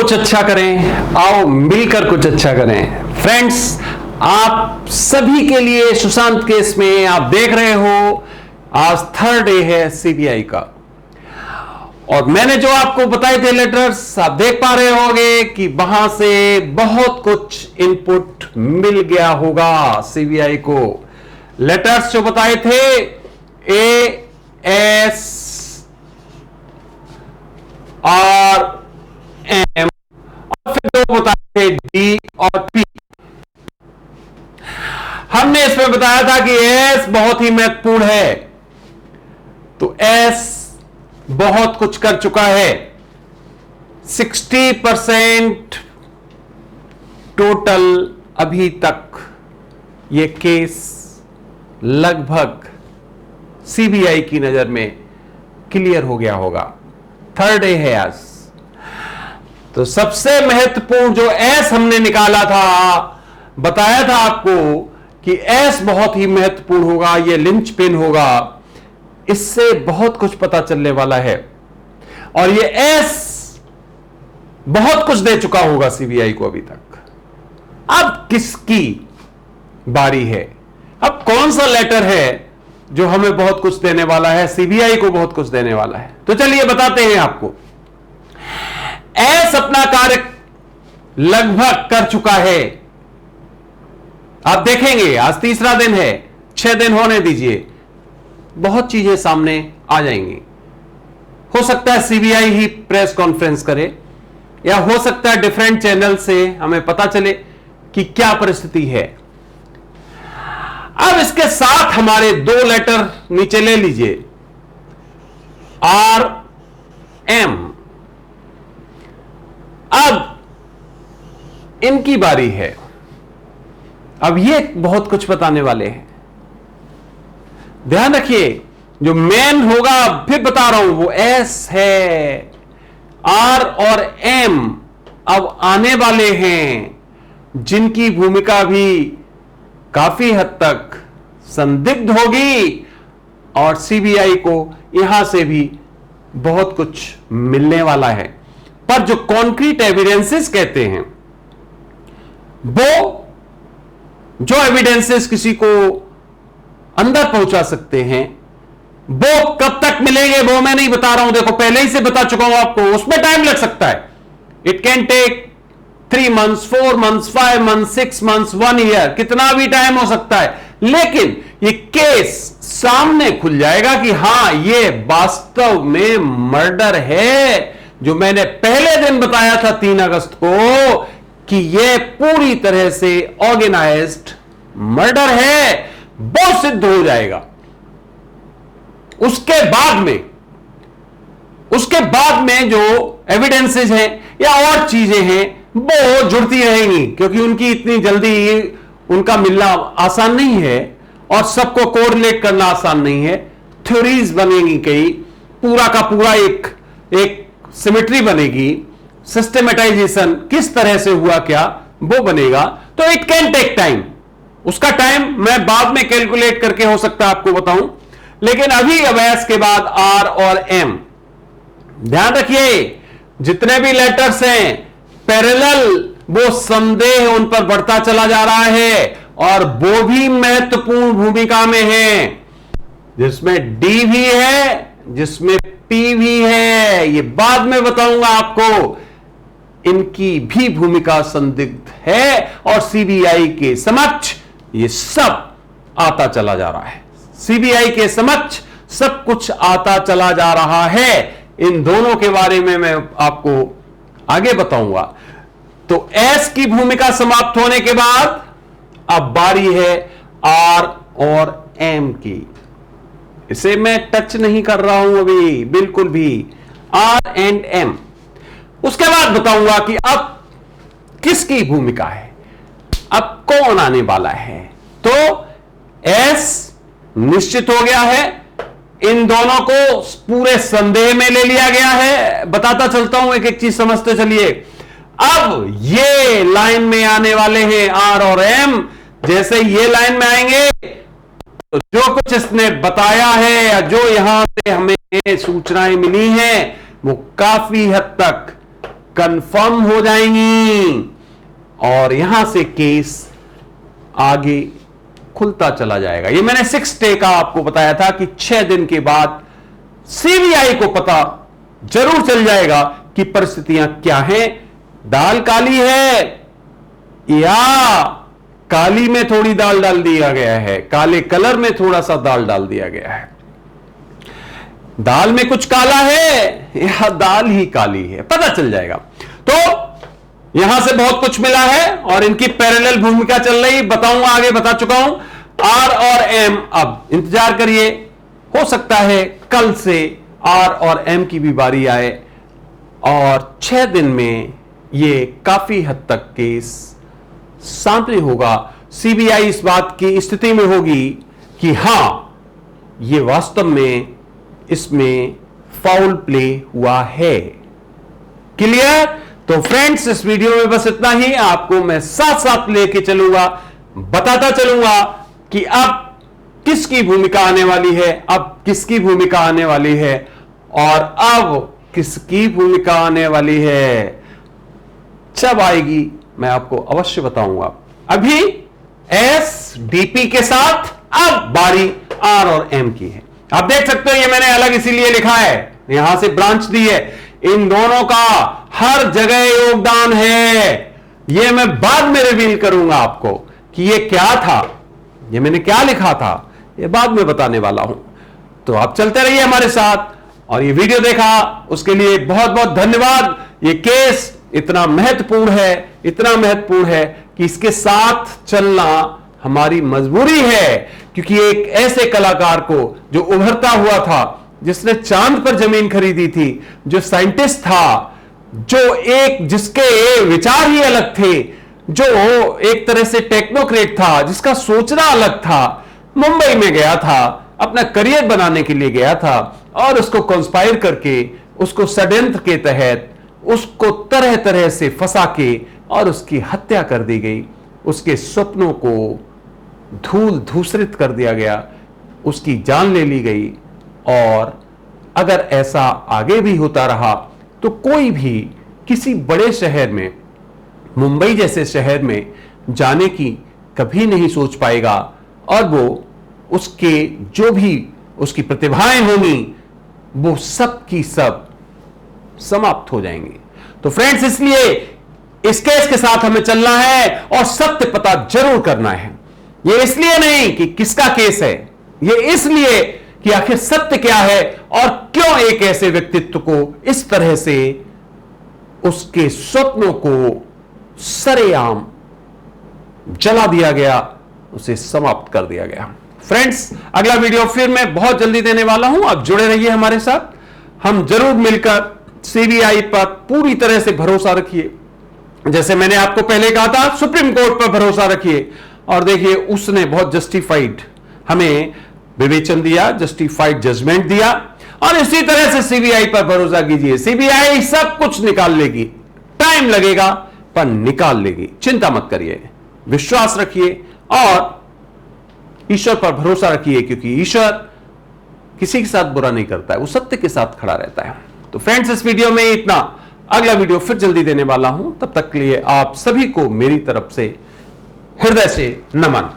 कुछ अच्छा करें, आओ मिलकर कुछ अच्छा करें। फ्रेंड्स, आप सभी के लिए सुशांत केस में आप देख रहे हो, आज थर्ड डे है सीबीआई का, और मैंने जो आपको बताए थे लेटर्स, आप देख पा रहे होंगे कि वहां से बहुत कुछ इनपुट मिल गया होगा सीबीआई को। लेटर्स जो बताए थे ए, एस और एम, और फिर दो बताए थे डी और पी। हमने इसमें बताया था कि एस बहुत ही महत्वपूर्ण है, तो एस बहुत कुछ कर चुका है। 60% टोटल अभी तक ये केस लगभग सीबीआई की नजर में क्लियर हो गया होगा। थर्ड डे है आज। तो सबसे महत्वपूर्ण जो एस हमने निकाला था, बताया था आपको कि एस बहुत ही महत्वपूर्ण होगा, ये लिंच पिन होगा, इससे बहुत कुछ पता चलने वाला है। और ये एस बहुत कुछ दे चुका होगा सीबीआई को अभी तक। अब किसकी बारी है? अब कौन सा लेटर है जो हमें बहुत कुछ देने वाला है, सीबीआई को बहुत कुछ देने वाला है? तो चलिए बताते हैं आपको। एस अपना कार्य लगभग कर चुका है। आप देखेंगे आज तीसरा दिन है, 6 दिन होने दीजिए, बहुत चीजें सामने आ जाएंगी। हो सकता है सीबीआई ही प्रेस कॉन्फ्रेंस करे, या हो सकता है डिफरेंट चैनल से हमें पता चले कि क्या परिस्थिति है। अब इसके साथ हमारे 2 लेटर नीचे ले लीजिए, आर एम। अब इनकी बारी है। अब ये बहुत कुछ बताने वाले हैं। ध्यान रखिए, जो मेन होगा, फिर बता रहा हूं, वो एस है। आर और एम अब आने वाले हैं, जिनकी भूमिका भी काफी हद तक संदिग्ध होगी, और सीबीआई को यहां से भी बहुत कुछ मिलने वाला है। पर जो कॉन्क्रीट एविडेंसेस कहते हैं, वो जो एविडेंसेस किसी को अंदर पहुंचा सकते हैं, वो कब तक मिलेंगे वो मैं नहीं बता रहा हूं। देखो, पहले ही से बता चुका हूं आपको, उसमें टाइम लग सकता है। It can take 3 months, 4 months, 5 months, 6 months, 1 year, कितना भी टाइम हो सकता है। लेकिन ये केस सामने खुल जाएगा कि हां, ये वास्तव में मर्डर है, जो मैंने पहले दिन बताया था 3 अगस्त को, कि ये पूरी तरह से ऑर्गेनाइज्ड मर्डर है, वो सिद्ध हो जाएगा। उसके बाद में जो एविडेंसेस हैं या और चीजें हैं, वो जुड़ती रहेंगी, क्योंकि उनकी इतनी जल्दी उनका मिलना आसान नहीं है, और सबको कोरिलेट करना आसान नहीं है। थ्योरीज बनेंगी, कई पूरा का पूरा एक सिमेट्री बनेगी, सिस्टमेटाइजेशन किस तरह से हुआ क्या, वो बनेगा। तो इट कैन टेक टाइम। उसका टाइम मैं बाद में कैलकुलेट करके हो सकता है आपको बताऊं, लेकिन अभी अवैस के बाद आर और एम। ध्यान रखिए, जितने भी लेटर्स हैं पैरेलल, वो संदेह उन पर बढ़ता चला जा रहा है, और वो भी महत्वपूर्ण भूमिका में है, जिसमें डी भी है, जिसमें पी भी है। ये बाद में बताऊंगा आपको। इनकी भी भूमिका संदिग्ध है, और सीबीआई के समक्ष ये सब आता चला जा रहा है। सीबीआई के समक्ष सब कुछ आता चला जा रहा है। इन दोनों के बारे में मैं आपको आगे बताऊंगा। तो एस की भूमिका समाप्त होने के बाद अब बारी है आर और एम की। इसे मैं टच नहीं कर रहा हूं अभी बिल्कुल भी, आर एंड एम। उसके बाद बताऊंगा कि अब किसकी भूमिका है, अब कौन आने वाला है। तो एस निश्चित हो गया है, इन दोनों को पूरे संदेह में ले लिया गया है। बताता चलता हूं, एक एक चीज समझते चलिए। अब ये लाइन में आने वाले हैं आर और एम। जैसे ये लाइन में आएंगे, तो जो कुछ इसने बताया है या जो यहां से हमें सूचनाएं मिली हैं, वो काफी हद तक कंफर्म हो जाएंगी और यहां से केस आगे खुलता चला जाएगा। ये मैंने 6 डे का आपको बताया था कि 6 दिन के बाद सीबीआई को पता जरूर चल जाएगा कि परिस्थितियां क्या हैं, दाल काली है या काली में थोड़ी दाल डाल दिया गया है, काले कलर में थोड़ा सा दाल डाल दिया गया है, दाल में कुछ काला है या दाल ही काली है, पता चल जाएगा। तो यहां से बहुत कुछ मिला है और इनकी पैरेलल भूमिका चल रही, बताऊंगा आगे, बता चुका हूं। आर और एम, अब इंतजार करिए, हो सकता है कल से आर और एम की भी बारी आए और 6 दिन में ये काफी हद तक केस सामने होगा। सीबीआई इस बात की स्थिति में होगी कि हां, ये वास्तव में इसमें फाउल प्ले हुआ है। क्लियर? तो फ्रेंड्स, इस वीडियो में बस इतना ही। आपको मैं साथ साथ लेके चलूंगा, बताता चलूंगा कि अब किसकी भूमिका आने वाली है, अब किसकी भूमिका आने वाली है और अब किसकी भूमिका आने वाली है। जब आएगी मैं आपको अवश्य बताऊंगा। अभी एसडीपी के साथ अब बारी आर और एम की है। आप देख सकते हो ये मैंने अलग इसीलिए लिखा है, यहां से ब्रांच दी है। इन दोनों का हर जगह योगदान है। ये मैं बाद में रिवील करूंगा आपको कि ये क्या था, ये मैंने क्या लिखा था, ये बाद में बताने वाला हूं। तो आप चलते रहिए हमारे साथ और ये वीडियो देखा उसके लिए बहुत बहुत धन्यवाद। ये केस इतना महत्वपूर्ण है, इतना महत्वपूर्ण है कि इसके साथ चलना हमारी मजबूरी है, क्योंकि एक ऐसे कलाकार को जो उभरता हुआ था, जिसने चांद पर जमीन खरीदी थी, जो साइंटिस्ट था, जो जिसके विचार ही अलग थे, जो एक तरह से टेक्नोक्रेट था, जिसका सोचना अलग था, मुंबई में गया था, अपना करियर बनाने के लिए गया था और उसको कंस्पायर करके, उसको षड्यंत्र के तहत उसको तरह तरह से फंसा के और उसकी हत्या कर दी गई। उसके सपनों को धूल धूसरित कर दिया गया, उसकी जान ले ली गई। और अगर ऐसा आगे भी होता रहा तो कोई भी किसी बड़े शहर में, मुंबई जैसे शहर में जाने की कभी नहीं सोच पाएगा और वो उसके जो भी उसकी प्रतिभाएं होंगी वो सब की सब समाप्त हो जाएंगी। तो फ्रेंड्स, इसलिए इस केस के साथ हमें चलना है और सत्य पता जरूर करना है। ये इसलिए नहीं कि किसका केस है, ये इसलिए कि आखिर सत्य क्या है और क्यों एक ऐसे व्यक्तित्व को इस तरह से उसके स्वप्नों को सरेआम जला दिया गया, उसे समाप्त कर दिया गया। फ्रेंड्स, अगला वीडियो फिर मैं बहुत जल्दी देने वाला हूं, आप जुड़े रहिए हमारे साथ। हम जरूर मिलकर सीबीआई पर पूरी तरह से भरोसा रखिए, जैसे मैंने आपको पहले कहा था, सुप्रीम कोर्ट पर भरोसा रखिए और देखिए उसने बहुत जस्टिफाइड हमें विवेचन दिया, जस्टिफाइड जजमेंट दिया। और इसी तरह से सीबीआई पर भरोसा कीजिए, सीबीआई सब कुछ निकाल लेगी, टाइम लगेगा पर निकाल लेगी, चिंता मत करिए, विश्वास रखिए और ईश्वर पर भरोसा रखिए, क्योंकि ईश्वर किसी के साथ बुरा नहीं करता है, वो सत्य के साथ खड़ा रहता है। तो फ्रेंड्स, इस वीडियो में इतना, अगला वीडियो फिर जल्दी देने वाला हूं, तब तक के लिए आप सभी को मेरी तरफ से हृदय से नमन।